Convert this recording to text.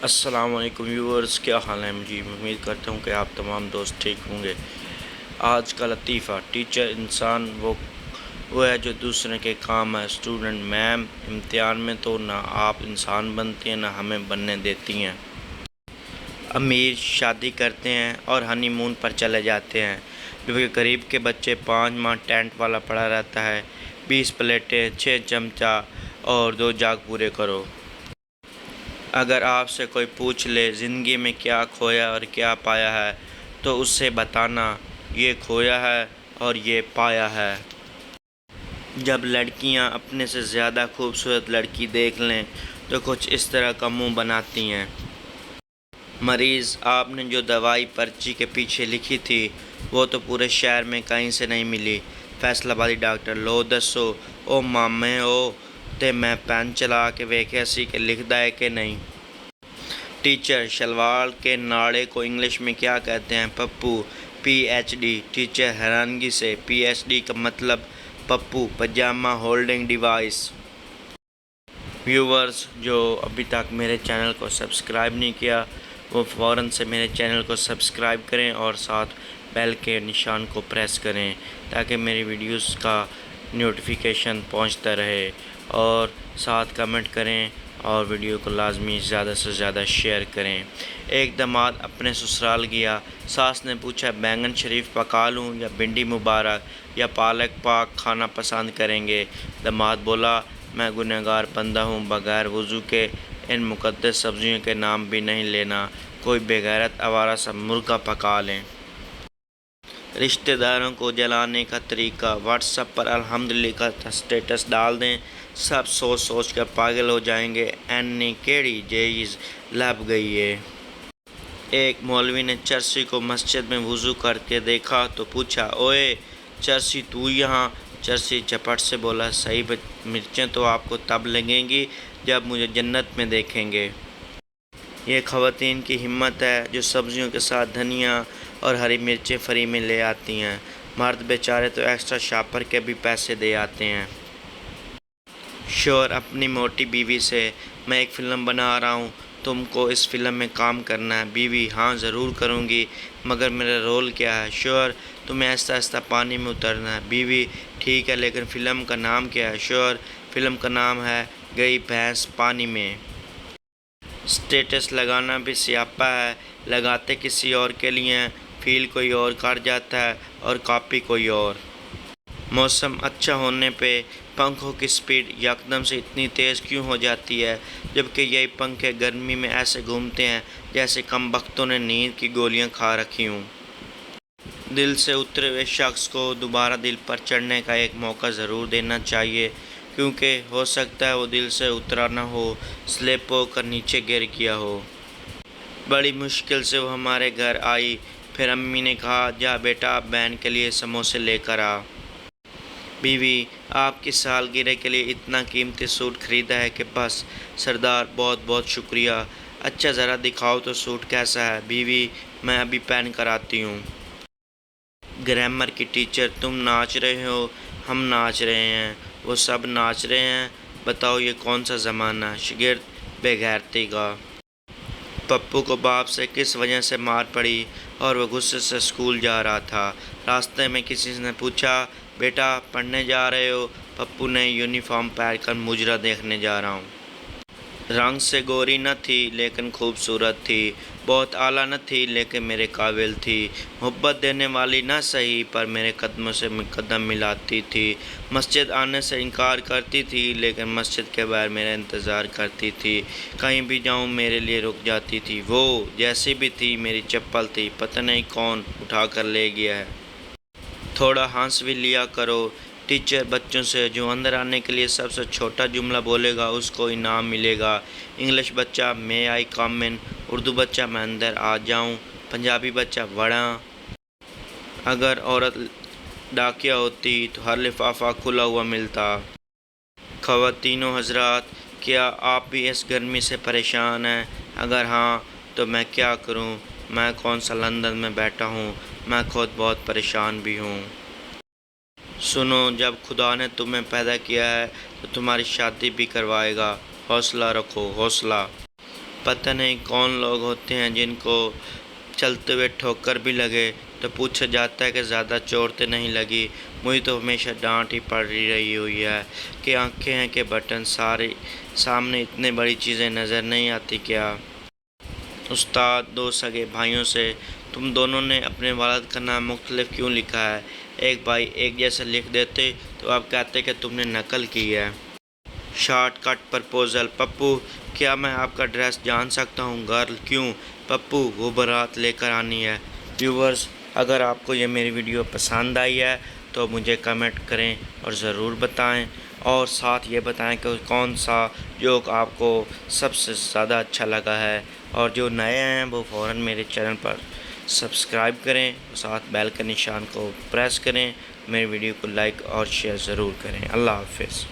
السلام علیکم ویورز، کیا حال ہے جی؟ میں امید کرتا ہوں کہ آپ تمام دوست ٹھیک ہوں گے۔ آج کا لطیفہ: ٹیچر انسان وہ ہے جو دوسرے کے کام ہے۔ اسٹوڈنٹ: میم، امتحان میں تو نہ آپ انسان بنتی ہیں نہ ہمیں بننے دیتی ہیں۔ امیر شادی کرتے ہیں اور ہنی مون پر چلے جاتے ہیں، جبکہ غریب کے بچے 5 ماہ ٹینٹ والا پڑا رہتا ہے۔ 20 پلیٹیں، 6 چمچہ اور 2 جاگ پورے کرو۔ اگر آپ سے کوئی پوچھ لے زندگی میں کیا کھویا اور کیا پایا ہے، تو اس سے بتانا، یہ کھویا ہے اور یہ پایا ہے۔ جب لڑکیاں اپنے سے زیادہ خوبصورت لڑکی دیکھ لیں تو کچھ اس طرح کا منہ بناتی ہیں: مریض: آپ نے جو دوائی پرچی کے پیچھے لکھی تھی وہ تو پورے شہر میں کہیں سے نہیں ملی۔ فیصل آبادی ڈاکٹر: لو دسو او مامے او تے میں پین چلا کے ویکھیا سی کہ لکھدا ہے کہ نہیں۔ ٹیچر: شلوار کے ناڑے کو انگلش میں کیا کہتے ہیں؟ Pappu: P H D. Teacher حیرانگی سے: پی ایچ ڈی کا مطلب Pappu pyjama holding device. Viewers جو ابھی تک میرے چینل کو سبسکرائب نہیں کیا وہ فوراً سے میرے چینل کو سبسکرائب کریں اور ساتھ بیل کے نشان کو پریس کریں تاکہ میری ویڈیوز کا نوٹیفیکیشن پہنچتا رہے، اور ساتھ کمنٹ کریں اور ویڈیو کو لازمی زیادہ سے زیادہ شیئر کریں۔ ایک داماد اپنے سسرال گیا۔ ساس نے پوچھا: بینگن شریف پکا لوں یا بھنڈی مبارک یا پالک پاک کھانا پسند کریں گے؟ داماد بولا: میں گنہگار بندہ ہوں، بغیر وضو کے ان مقدس سبزیوں کے نام بھی نہیں لینا، کوئی بے غیرت آوارہ سا مرغا پکا لیں۔ رشتہ داروں کو جلانے کا طریقہ: واٹس ایپ پر الحمدللہ کا سٹیٹس ڈال دیں، سب سوچ سوچ کر پاگل ہو جائیں گے اینی کیڑی چیز لب گئی ہے۔ ایک مولوی نے چرسی کو مسجد میں وضو کرتے دیکھا تو پوچھا: اوئے چرسی تو یہاں؟ چرسی جھپٹ سے بولا: صحیح مرچیں تو آپ کو تب لگیں گی جب مجھے جنت میں دیکھیں گے۔ یہ خواتین کی ہمت ہے جو سبزیوں کے ساتھ دھنیا اور ہری مرچیں فری میں لے آتی ہیں، مرد بیچارے تو ایکسٹرا شاپر کے بھی پیسے دے آتے ہیں۔ شوہر اپنی موٹی بیوی سے: میں ایک فلم بنا رہا ہوں، تم کو اس فلم میں کام کرنا ہے۔ بیوی: ہاں ضرور کروں گی، مگر میرا رول کیا ہے؟ شوہر: تمہیں آہستہ آہستہ پانی میں اترنا ہے۔ بیوی: ٹھیک ہے، لیکن فلم کا نام کیا ہے؟ شوہر: فلم کا نام ہے گئی بھینس پانی میں۔ سٹیٹس لگانا بھی سیاپا ہے، لگاتے کسی اور کے لیے ہیں، فیل کوئی اور کر جاتا ہے اور کاپی کوئی اور۔ موسم اچھا ہونے پہ پنکھوں کی سپیڈ یکدم سے اتنی تیز کیوں ہو جاتی ہے، جبکہ یہی پنکھے گرمی میں ایسے گھومتے ہیں جیسے کم بختوں نے نیند کی گولیاں کھا رکھی ہوں۔ دل سے اترے ہوئے شخص کو دوبارہ دل پر چڑھنے کا ایک موقع ضرور دینا چاہیے، کیونکہ ہو سکتا ہے وہ دل سے اترا نہ ہو، سلپ ہو کر نیچے گر گیا ہو۔ بڑی مشکل سے وہ ہمارے گھر آئی، پھر امی نے کہا: جا بیٹا اب بہن کے لیے سموسے لے کر آ۔ بیوی: آپ کی سالگرہ کے لیے اتنا قیمتی سوٹ خریدا ہے کہ بس۔ سردار: بہت بہت شکریہ، اچھا ذرا دکھاؤ تو سوٹ کیسا ہے؟ بیوی: میں ابھی پہن کر آتی ہوں۔ گرامر کی ٹیچر: تم ناچ رہے ہو، ہم ناچ رہے ہیں، وہ سب ناچ رہے ہیں، بتاؤ یہ کون سا زمانہ ہے؟ شاگرد: بے غیرتی کا۔ پپو کو باپ سے کس وجہ سے مار پڑی اور وہ غصے سے اسکول جا رہا تھا۔ راستے میں کسی نے پوچھا: بیٹا پڑھنے جا رہے ہو؟ پپو نے: یونیفارم پہن کر مجرا دیکھنے جا رہا ہوں۔ رنگ سے گوری نہ تھی لیکن خوبصورت تھی، بہت اعلیٰ نہ تھی لیکن میرے قابل تھی، محبت دینے والی نہ سہی پر میرے قدموں سے قدم ملاتی تھی، مسجد آنے سے انکار کرتی تھی لیکن مسجد کے باہر میرا انتظار کرتی تھی، کہیں بھی جاؤں میرے لیے رک جاتی تھی، وہ جیسی بھی تھی میری چپل تھی، پتہ نہیں کون اٹھا کر لے گیا ہے۔ تھوڑا ہنس بھی لیا کرو۔ ٹیچر بچوں سے: جو اندر آنے کے لیے سب سے چھوٹا جملہ بولے گا اس کو انعام ملے گا۔ انگلش بچہ: مے آئی کم ان؟ اردو بچہ: میں اندر آ جاؤں؟ پنجابی بچہ: وڑاں۔ اگر عورت ڈاکیہ ہوتی تو ہر لفافہ کھلا ہوا ملتا۔ خواتین و حضرات، کیا آپ بھی اس گرمی سے پریشان ہیں؟ اگر ہاں تو میں کیا کروں؟ میں کون سا لندن میں بیٹھا ہوں، میں خود بہت پریشان بھی ہوں۔ سنو، جب خدا نے تمہیں پیدا کیا ہے تو تمہاری شادی بھی کروائے گا، حوصلہ رکھو، حوصلہ۔ پتہ نہیں کون لوگ ہوتے ہیں جن کو چلتے ہوئے ٹھوکر بھی لگے تو پوچھا جاتا ہے کہ زیادہ چوٹ تو نہیں لگی. مجھے تو ہمیشہ ڈانٹ ہی پڑ رہی ہوئی ہے کہ آنکھیں ہیں کہ بٹن سامنے اتنے بڑی چیزیں نظر نہیں آتی کیا. استاد دو سگے بھائیوں سے تم دونوں نے اپنے والد کا نام مختلف کیوں لکھا ہے؟ ایک بھائی ایک جیسا لکھ دیتے تو آپ کہتے کہ تم نے نقل کی ہے. Short cut proposal. پپو کیا میں آپ کا ایڈریس جان سکتا ہوں؟ گرل کیوں؟ پپو وہ بارات لے کر آنی ہے. ویورز اگر آپ کو یہ میری ویڈیو پسند آئی ہے تو مجھے کمنٹ کریں اور ضرور بتائیں، اور ساتھ یہ بتائیں کہ کون سا جوک آپ کو سب سے زیادہ اچھا لگا ہے. اور جو نئے ہیں وہ فوراً میرے چینل پر سبسکرائب کریں، ساتھ بیل کے نشان کو پریس کریں، میری ویڈیو کو لائک اور شیئر ضرور کریں. اللہ حافظ.